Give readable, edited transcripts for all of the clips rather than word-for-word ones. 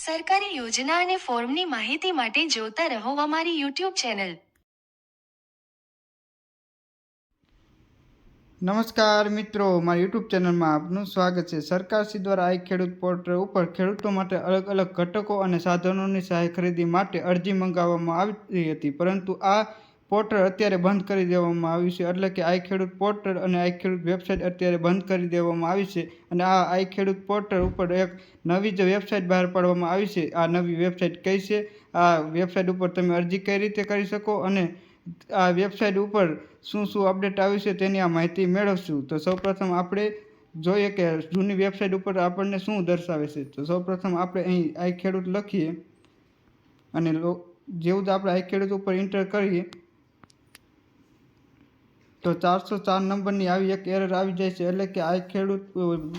સરકારી યોજના અને ફોર્મની માહિતી માટે જોતા રહો અમારી યુટ્યુબ ચેનલ। નમસ્કાર મિત્રો, મારી યુટ્યુબ ચેનલમાં આપનું સ્વાગત છે। સરકારશ્રી દ્વારા આઈ ખેડૂત પોર્ટલ ઉપર ખેડૂતો માટે અલગ અલગ ઘટકો અને સાધનોની સહાય ખરીદી માટે અરજી મંગાવવામાં આવી હતી, પરંતુ આ પોર્ટલ અત્યારે બંધ કરી દેવામાં આવ્યું છે। એટલે કે આઈ ખેડૂત પોર્ટલ અને આઈ ખેડૂત વેબસાઇટ અત્યારે બંધ કરી દેવામાં આવી છે અને આ આઈ ખેડૂત પોર્ટલ ઉપર એક નવી જ વેબસાઇટ બહાર પાડવામાં આવી છે। આ નવી વેબસાઇટ કઈ છે, આ વેબસાઇટ ઉપર તમે અરજી કઈ રીતે કરી શકો અને આ વેબસાઇટ ઉપર શું શું અપડેટ આવ્યું છે તેની આ માહિતી મેળવશું। તો સૌપ્રથમ આપણે જોઈએ કે જૂની વેબસાઇટ ઉપર આપણને શું દર્શાવે છે। તો સૌપ્રથમ આપણે અહીં આઈ ખેડૂત લખીએ અને જેવું જ આપણે આઈ ખેડૂત ઉપર એન્ટર કરીએ તો 404 નંબરની આવી એક એરર આવી જાય છે। એટલે કે આઈ ખેડૂત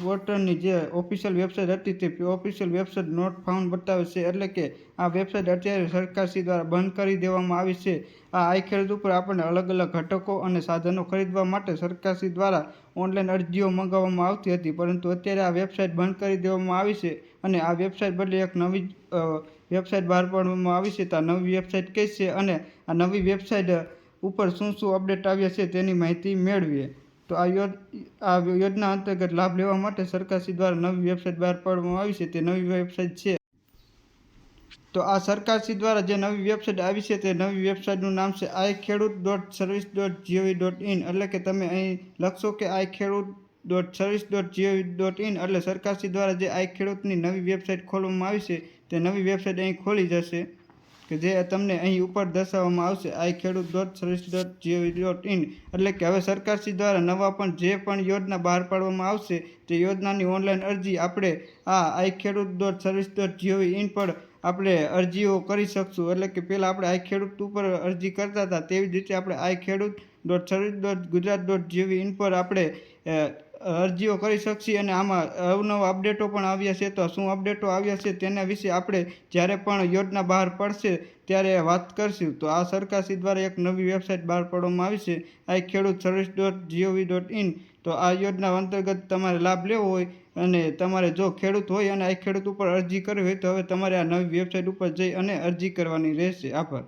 પોર્ટલની જે ઓફિશિયલ વેબસાઇટ હતી તે ઓફિશિયલ વેબસાઇટ નોટ ફાઉન્ડ બતાવે છે। એટલે કે આ વેબસાઇટ અત્યારે સરકારશ્રી દ્વારા બંધ કરી દેવામાં આવી છે। આ આઈ ખેડૂત ઉપર આપણને અલગ અલગ ઘટકો અને સાધનો ખરીદવા માટે સરકારશ્રી દ્વારા ઓનલાઈન અરજીઓ મંગાવવામાં આવતી હતી, પરંતુ અત્યારે આ વેબસાઇટ બંધ કરી દેવામાં આવી છે અને આ વેબસાઇટ બદલે એક નવી વેબસાઇટ બહાર પાડવામાં આવી છે। તો આ નવી વેબસાઇટ કઈ છે અને આ નવી વેબસાઇટ ઉપર શું શું અપડેટ આવ્યા છે તેની માહિતી મેળવીએ। તો આ યોજના અંતર્ગત લાભ લેવા માટે સરકારશ્રી દ્વારા નવી વેબસાઇટ બહાર પાડવામાં આવી છે। તે નવી વેબસાઇટ છે, તો આ સરકારશ્રી દ્વારા જે નવી વેબસાઇટ આવી છે તે નવી વેબસાઇટનું નામ છે iKhedoot.service.gov.in। એટલે કે તમે અહીં લખશો કે iKhedoot.service.gov.in એટલે સરકારશ્રી દ્વારા જે આઈ ખેડૂતની નવી વેબસાઇટ ખોલવામાં આવી છે તે નવી વેબસાઇટ અહીં ખોલી જશે કે જે તમને અહીં ઉપર દર્શાવવામાં આવશે iKhedoot.service.gov.in। એટલે કે હવે સરકારશ્રી દ્વારા નવા પણ જે પણ યોજના બહાર પાડવામાં આવશે તે યોજનાની ઓનલાઈન અરજી આપણે આ iKhedoot.service.gov.in પર આપણે અરજીઓ કરી શકશું। એટલે કે પહેલાં આપણે આઈ ખેડૂત ઉપર અરજી કરતા હતા તેવી જ રીતે આપણે iKhedoot.service.gujarat.gov.in પર આપણે અરજીઓ કરી શકીએ અને આમાં અવનવા અપડેટો પણ આવ્યા છે। તો શું અપડેટો આવ્યા છે તેના વિશે આપણે જ્યારે પણ યોજના બહાર પડશે ત્યારે વાત કરશું। તો આ સરકારશ્રી દ્વારા એક નવી વેબસાઇટ બહાર પાડવામાં આવી છે iKhedoot.service.gov.in। તો આ યોજના અંતર્ગત તમારે લાભ લેવો હોય અને તમારે જો ખેડૂત હોય અને આઈ ખેડૂત ઉપર અરજી કરવી હોય તો હવે તમારે આ નવી વેબસાઇટ ઉપર જઈ અને અરજી કરવાની રહેશે। આભાર।